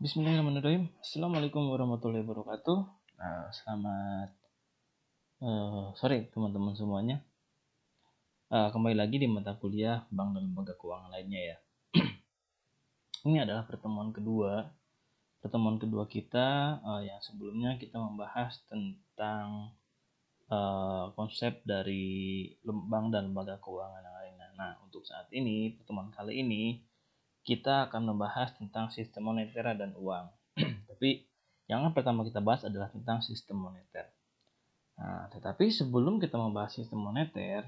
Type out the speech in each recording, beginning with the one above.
Bismillahirrahmanirrahim. Assalamualaikum warahmatullahi wabarakatuh. Selamat sore teman-teman semuanya. Kembali lagi di mata kuliah Bank dan Lembaga Keuangan lainnya ya. Ini adalah pertemuan kedua kita yang sebelumnya kita membahas tentang konsep dari bank dan lembaga keuangan yang lainnya. Nah, untuk saat ini, pertemuan kali ini kita akan membahas tentang sistem moneter dan uang. Tapi yang pertama kita bahas adalah tentang sistem moneter. Nah, tetapi sebelum kita membahas sistem moneter,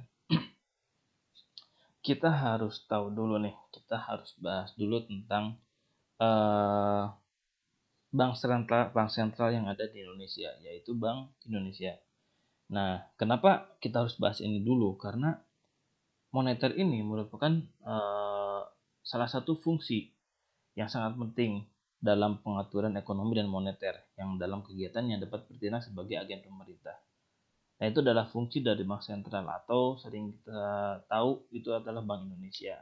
kita harus tahu dulu nih, kita harus bahas dulu tentang bank sentral yang ada di Indonesia, yaitu Bank Indonesia. Nah, kenapa kita harus bahas ini dulu? Karena moneter ini merupakan salah satu fungsi yang sangat penting dalam pengaturan ekonomi dan moneter yang dalam kegiatannya dapat bertindak sebagai agen pemerintah. Nah, itu adalah fungsi dari bank sentral atau sering kita tahu itu adalah Bank Indonesia.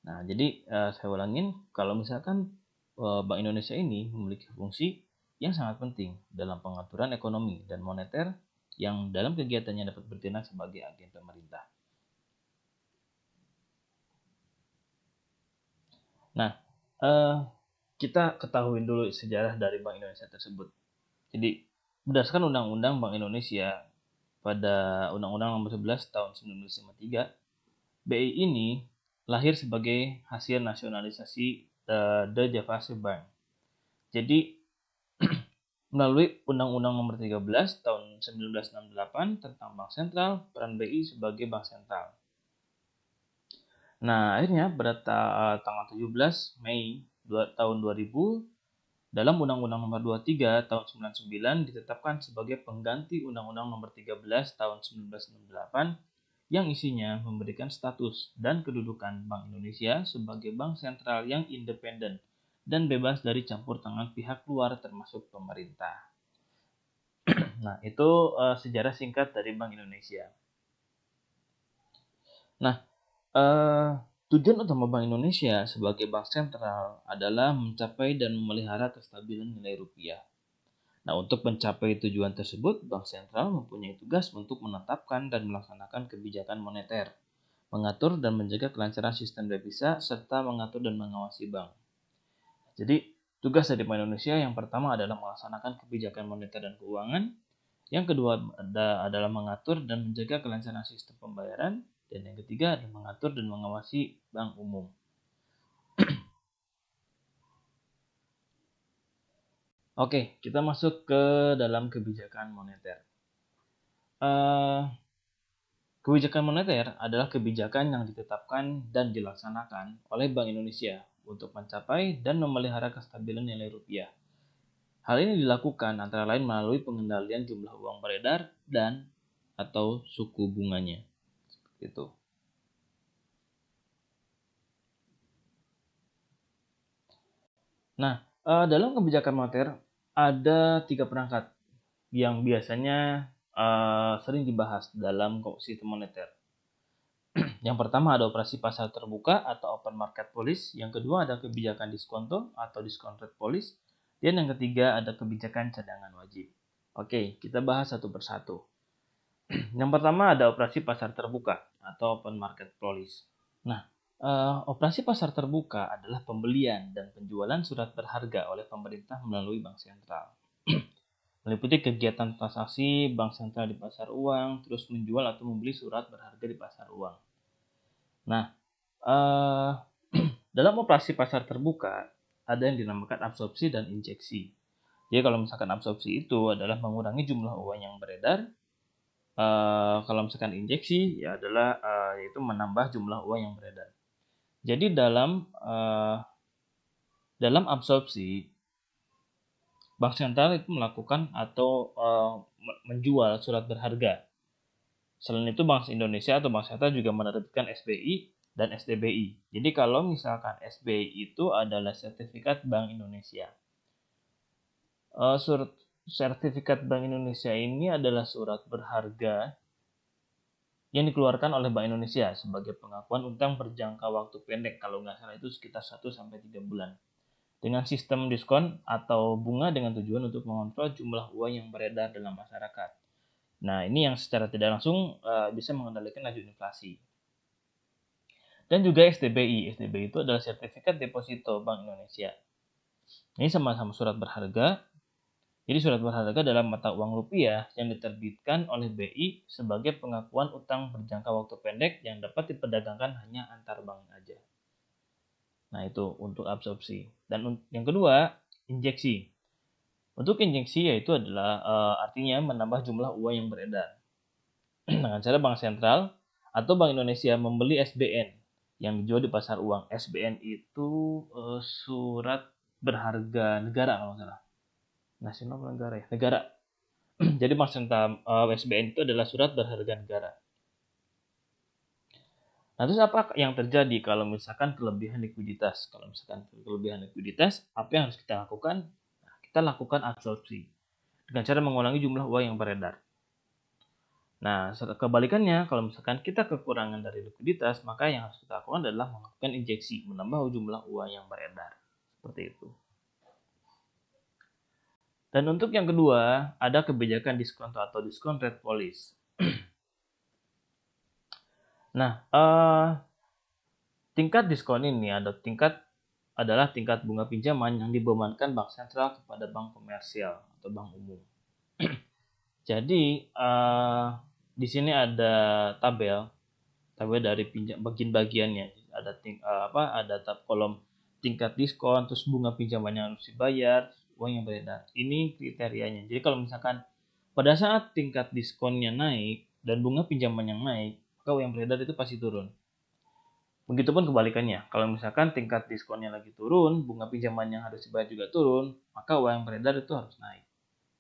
Nah, jadi saya ulangin, kalau misalkan Bank Indonesia ini memiliki fungsi yang sangat penting dalam pengaturan ekonomi dan moneter yang dalam kegiatannya dapat bertindak sebagai agen pemerintah. Nah, kita ketahui dulu sejarah dari Bank Indonesia tersebut. Jadi, berdasarkan Undang-Undang Bank Indonesia pada Undang-Undang Nomor 11 Tahun 1953, BI ini lahir sebagai hasil nasionalisasi The Javasche Bank. Jadi, melalui Undang-Undang Nomor 13 Tahun 1968 tentang Bank Sentral, peran BI sebagai Bank Sentral. Nah, akhirnya pada tanggal 17 Mei tahun 2000, dalam Undang-Undang Nomor 23 Tahun 99 ditetapkan sebagai pengganti Undang-Undang Nomor 13 Tahun 1968 yang isinya memberikan status dan kedudukan Bank Indonesia sebagai bank sentral yang independen dan bebas dari campur tangan pihak luar termasuk pemerintah. Nah, itu sejarah singkat dari Bank Indonesia. Nah, tujuan utama Bank Indonesia sebagai bank sentral adalah mencapai dan memelihara kestabilan nilai rupiah. Nah, untuk mencapai tujuan tersebut, Bank Sentral mempunyai tugas untuk menetapkan dan melaksanakan kebijakan moneter, mengatur dan menjaga kelancaran sistem devisa, serta mengatur dan mengawasi bank. Jadi, tugas dari Bank Indonesia yang pertama adalah melaksanakan kebijakan moneter dan keuangan, yang kedua adalah mengatur dan menjaga kelancaran sistem pembayaran, dan yang ketiga adalah mengatur dan mengawasi bank umum. Oke, kita masuk ke dalam kebijakan moneter. Kebijakan moneter adalah kebijakan yang ditetapkan dan dilaksanakan oleh Bank Indonesia untuk mencapai dan memelihara kestabilan nilai rupiah. Hal ini dilakukan antara lain melalui pengendalian jumlah uang beredar dan atau suku bunganya. Gitu. Nah, dalam kebijakan moneter ada 3 perangkat yang biasanya sering dibahas dalam sistem moneter. Yang pertama ada operasi pasar terbuka atau open market policy, yang kedua ada kebijakan diskonto atau discount rate policy, dan yang ketiga ada kebijakan cadangan wajib. Oke, kita bahas satu persatu. Yang pertama ada operasi pasar terbuka atau open market policy. Nah, operasi pasar terbuka adalah pembelian dan penjualan surat berharga oleh pemerintah melalui bank sentral. Meliputi kegiatan transaksi bank sentral di pasar uang, terus menjual atau membeli surat berharga di pasar uang. Nah, dalam operasi pasar terbuka ada yang dinamakan absorpsi dan injeksi. Jadi kalau misalkan absorpsi itu adalah mengurangi jumlah uang yang beredar, kalau misalkan injeksi ya adalah yaitu menambah jumlah uang yang beredar. Jadi dalam absorpsi, bank sentral itu melakukan atau menjual surat berharga. Selain itu, Bank Indonesia atau Bank Sentral juga menerbitkan SBI dan STBI. Jadi kalau misalkan SBI itu adalah sertifikat Bank Indonesia. Surat sertifikat Bank Indonesia ini adalah surat berharga yang dikeluarkan oleh Bank Indonesia sebagai pengakuan utang berjangka waktu pendek, kalau nggak salah itu sekitar 1-3 bulan. dengan sistem diskon atau bunga dengan tujuan untuk mengontrol jumlah uang yang beredar dalam masyarakat. Nah, ini yang secara tidak langsung bisa mengendalikan laju inflasi. Dan juga SDBI. SDBI itu adalah Sertifikat Deposito Bank Indonesia. Ini sama-sama surat berharga. Jadi surat berharga dalam mata uang rupiah yang diterbitkan oleh BI sebagai pengakuan utang berjangka waktu pendek yang dapat diperdagangkan hanya antar bank aja. Nah, itu untuk absorpsi. Dan yang kedua, injeksi. Untuk injeksi yaitu adalah artinya menambah jumlah uang yang beredar. Dengan cara Bank Sentral atau Bank Indonesia membeli SBN yang dijual di pasar uang. SBN itu surat berharga negara kalau nggak salah. Nasional negara ya? Negara. Jadi Bank Sentral SBN itu adalah surat berharga negara. Nah, terus apa yang terjadi kalau misalkan kelebihan likuiditas? Kalau misalkan kelebihan likuiditas, apa yang harus kita lakukan? Nah, kita lakukan absorpsi dengan cara mengurangi jumlah uang yang beredar. Nah, kebalikannya, kalau misalkan kita kekurangan dari likuiditas, maka yang harus kita lakukan adalah melakukan injeksi, menambah jumlah uang yang beredar. Seperti itu. Dan untuk yang kedua, ada kebijakan diskon atau diskon rate policy. Nah, tingkat diskon ini adalah tingkat bunga pinjaman yang dibebankan bank sentral kepada bank komersial atau bank umum. Jadi di sini ada tabel dari bagian-bagiannya. Ada kolom tingkat diskon, terus bunga pinjaman yang harus dibayar, uang yang beredar. Ini kriterianya. Jadi kalau misalkan pada saat tingkat diskonnya naik dan bunga pinjaman yang naik, maka uang yang beredar itu pasti turun. Begitupun kebalikannya, kalau misalkan tingkat diskonnya lagi turun, bunga pinjaman yang harus dibayar juga turun, maka uang yang beredar itu harus naik.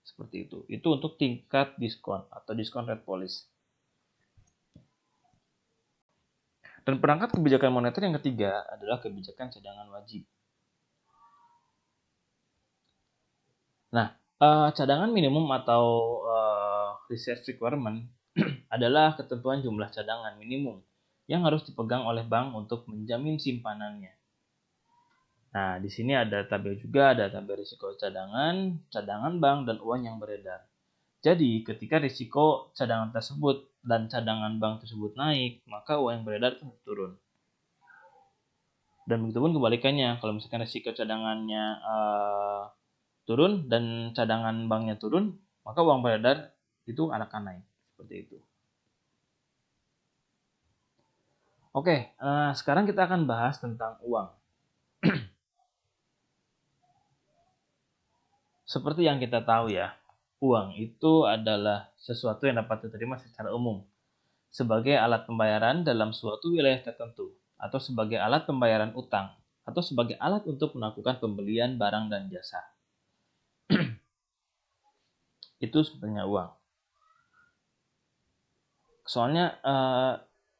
Seperti itu. Itu untuk tingkat diskon atau diskon rate policy. Dan perangkat kebijakan moneter yang ketiga adalah kebijakan cadangan wajib. Nah, cadangan minimum atau reserve requirement adalah ketentuan jumlah cadangan minimum yang harus dipegang oleh bank untuk menjamin simpanannya. Nah, di sini ada tabel risiko cadangan, cadangan bank, dan uang yang beredar. Jadi, ketika risiko cadangan tersebut dan cadangan bank tersebut naik, maka uang yang beredar itu turun. Dan begitu pun kebalikannya, kalau misalkan risiko cadangannya turun dan cadangan banknya turun, maka uang beredar itu akan naik. Seperti itu. Oke, sekarang kita akan bahas tentang uang. Seperti yang kita tahu ya, uang itu adalah sesuatu yang dapat diterima secara umum sebagai alat pembayaran dalam suatu wilayah tertentu, atau sebagai alat pembayaran utang, atau sebagai alat untuk melakukan pembelian barang dan jasa. Itu sebenarnya uang. Soalnya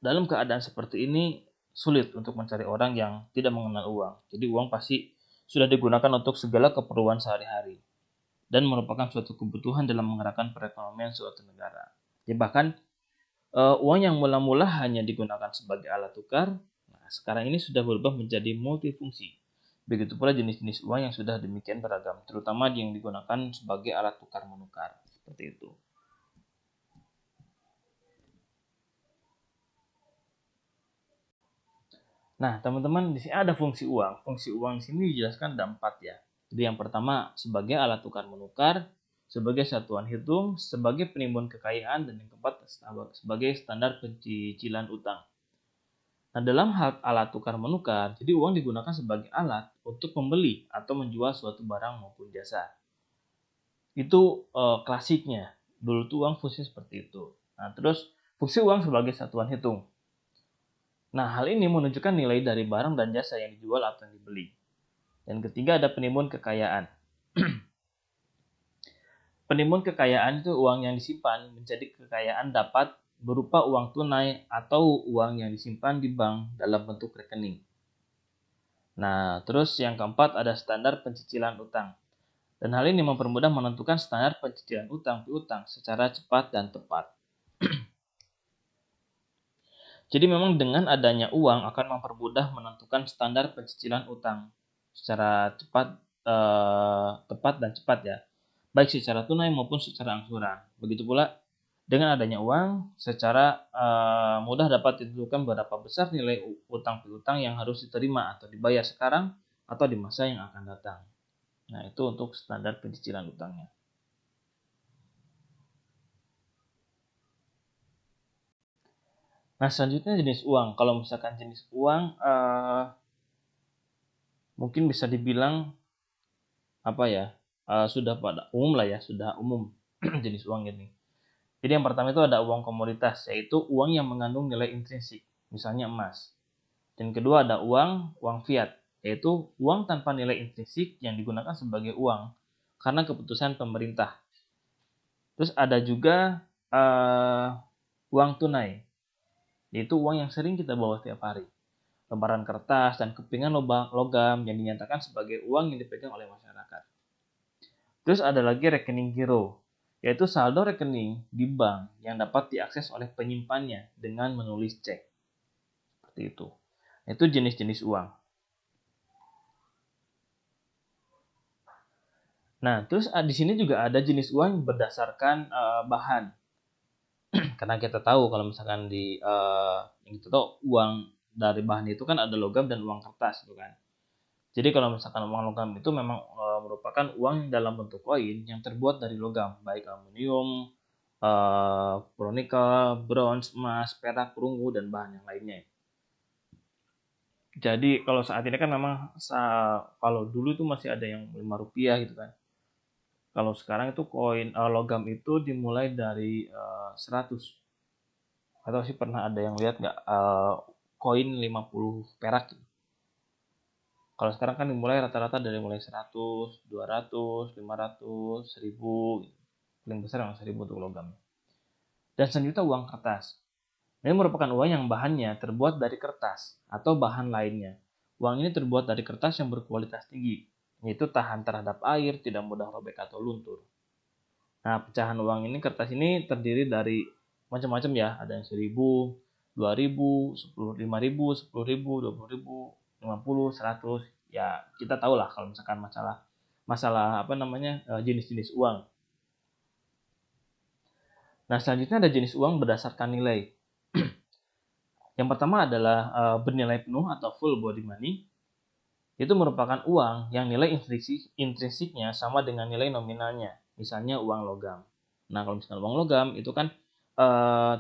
dalam keadaan seperti ini sulit untuk mencari orang yang tidak mengenal uang. Jadi uang pasti sudah digunakan untuk segala keperluan sehari-hari dan merupakan suatu kebutuhan dalam menggerakkan perekonomian suatu negara. Ya, bahkan uang yang mula-mula hanya digunakan sebagai alat tukar, nah sekarang ini sudah berubah menjadi multifungsi. Begitu pula jenis-jenis uang yang sudah demikian beragam, terutama yang digunakan sebagai alat tukar menukar. Seperti itu. Nah, teman-teman, di sini ada fungsi uang. Fungsi uang di sini dijelaskan ada 4 ya. Jadi yang pertama sebagai alat tukar menukar, sebagai satuan hitung, sebagai penimbun kekayaan, dan yang keempat sebagai standar pencicilan utang. Nah, dalam hal alat tukar menukar, jadi uang digunakan sebagai alat untuk membeli atau menjual suatu barang maupun jasa. Itu klasiknya. Dulu tuh uang fungsi seperti itu. Nah, terus fungsi uang sebagai satuan hitung. Nah, hal ini menunjukkan nilai dari barang dan jasa yang dijual atau yang dibeli. Dan ketiga ada penimbun kekayaan. Penimbun kekayaan itu uang yang disimpan menjadi kekayaan dapat berupa uang tunai atau uang yang disimpan di bank dalam bentuk rekening. Nah, terus yang keempat ada standar pencicilan utang. Dan hal ini mempermudah menentukan standar pencicilan utang piutang secara cepat dan tepat. Jadi memang dengan adanya uang akan mempermudah menentukan standar pencicilan utang secara tepat dan cepat ya, baik secara tunai maupun secara angsuran. Begitu pula dengan adanya uang, secara mudah dapat ditentukan berapa besar nilai utang piutang yang harus diterima atau dibayar sekarang atau di masa yang akan datang. Nah, itu untuk standar pencicilan utangnya. Nah, selanjutnya jenis uang. Kalau misalkan jenis uang, mungkin bisa dibilang apa ya, sudah pada umum lah ya, sudah umum jenis uang ini. Jadi yang pertama itu ada uang komoditas, yaitu uang yang mengandung nilai intrinsik, misalnya emas. Dan kedua ada uang fiat, yaitu uang tanpa nilai intrinsik yang digunakan sebagai uang karena keputusan pemerintah. Terus ada juga uang tunai, yaitu uang yang sering kita bawa setiap hari. Lembaran kertas dan kepingan logam yang dinyatakan sebagai uang yang dipegang oleh masyarakat. Terus ada lagi rekening giro, yaitu saldo rekening di bank yang dapat diakses oleh penyimpannya dengan menulis cek. Seperti itu. Itu jenis-jenis uang. Nah, terus di sini juga ada jenis uang berdasarkan bahan. Karena kita tahu kalau misalkan kita tahu uang dari bahan itu kan ada logam dan uang kertas gitu kan. Jadi kalau misalkan uang logam itu memang merupakan uang dalam bentuk koin yang terbuat dari logam, baik aluminium, nikel, bronze, emas, perak, perunggu, dan bahan yang lainnya. Jadi kalau saat ini kan memang kalau dulu itu masih ada yang 5 rupiah gitu kan. Kalau sekarang itu koin logam itu dimulai dari 100. Atau sih pernah ada yang lihat nggak koin 50 perak gitu. Kalau sekarang kan dimulai rata-rata dari mulai 100, 200, 500, 1000 gitu. Paling besar yang 1000 untuk logam. Dan selanjutnya uang kertas. Ini merupakan uang yang bahannya terbuat dari kertas atau bahan lainnya. Uang ini terbuat dari kertas yang berkualitas tinggi, yaitu tahan terhadap air, tidak mudah robek atau luntur. Nah, pecahan uang ini, kertas ini terdiri dari macam-macam ya, ada yang 1000, 2000, 10, 5000, 10.000, 20.000, 50, 100. Ya, kita tahu lah kalau misalkan masalah apa namanya jenis-jenis uang. Nah, selanjutnya ada jenis uang berdasarkan nilai. Yang pertama adalah bernilai penuh atau full body money. Itu merupakan uang yang nilai intrinsiknya sama dengan nilai nominalnya. Misalnya uang logam. Nah, kalau misalnya uang logam itu kan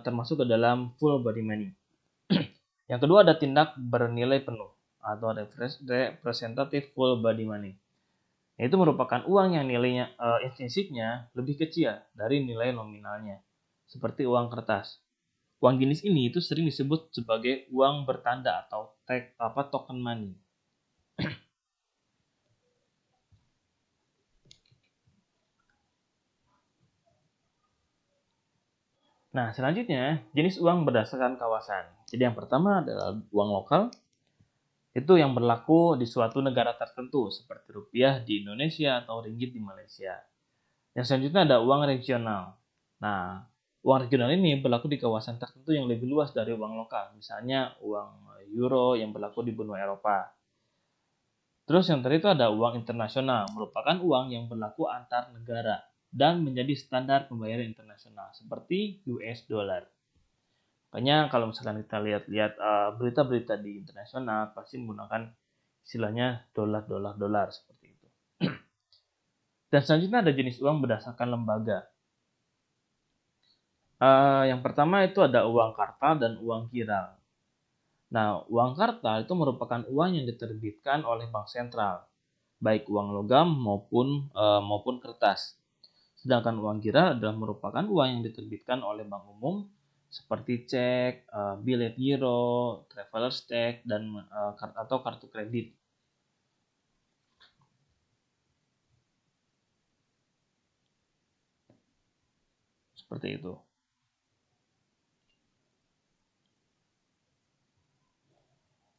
termasuk ke dalam full body money. Yang kedua ada tindak bernilai penuh atau representative full body money. Itu merupakan uang yang nilainya intrinsiknya lebih kecil dari nilai nominalnya, seperti uang kertas. Uang jenis ini itu sering disebut sebagai uang bertanda atau token money. Nah, selanjutnya jenis uang berdasarkan kawasan. Jadi yang pertama adalah uang lokal. Itu yang berlaku di suatu negara tertentu seperti rupiah di Indonesia atau ringgit di Malaysia. Yang selanjutnya ada uang regional. Nah, uang regional ini berlaku di kawasan tertentu yang lebih luas dari uang lokal. Misalnya uang euro yang berlaku di benua Eropa. Terus yang terakhir itu ada uang internasional, merupakan uang yang berlaku antar negara dan menjadi standar pembayaran internasional seperti US dollar. Makanya kalau misalkan kita lihat berita-berita di internasional pasti menggunakan istilahnya dolar seperti itu. Dan selanjutnya ada jenis uang berdasarkan lembaga. Yang pertama itu ada uang kartal dan uang kiral. Nah, uang kartal itu merupakan uang yang diterbitkan oleh bank sentral, baik uang logam maupun kertas. Sedangkan uang kiral adalah merupakan uang yang diterbitkan oleh bank umum seperti cek, bilet giro, traveler's check, dan atau kartu kredit. Seperti itu.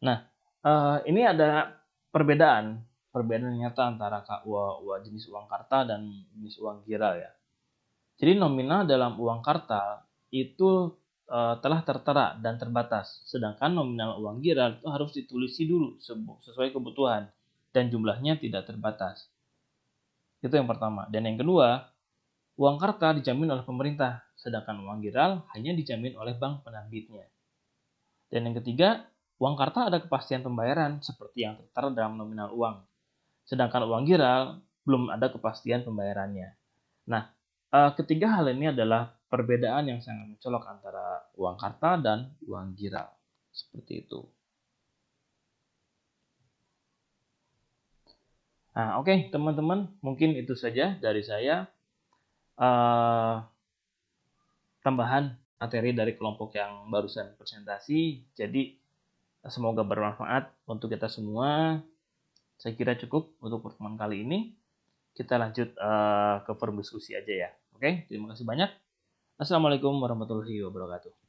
Nah, ini ada perbedaan nyata antara jenis uang kartal dan jenis uang kiral ya. Jadi nominal dalam uang kartal itu telah tertera dan terbatas, sedangkan nominal uang kiral itu harus ditulisi dulu sesuai kebutuhan. dan jumlahnya tidak terbatas. Itu yang pertama. Dan yang kedua, uang karta dijamin oleh pemerintah, sedangkan uang giral hanya dijamin oleh bank penerbitnya. Dan yang ketiga, uang karta ada kepastian pembayaran seperti yang tertera dalam nominal uang, sedangkan uang giral belum ada kepastian pembayarannya. Nah, ketiga hal ini adalah perbedaan yang sangat mencolok antara uang karta dan uang giral. Seperti itu. Nah, oke, teman-teman, mungkin itu saja dari saya. Tambahan materi dari kelompok yang barusan presentasi. Jadi, semoga bermanfaat untuk kita semua. Saya kira cukup untuk pertemuan kali ini. Kita lanjut ke forum diskusi aja ya. Oke, terima kasih banyak. Assalamualaikum warahmatullahi wabarakatuh.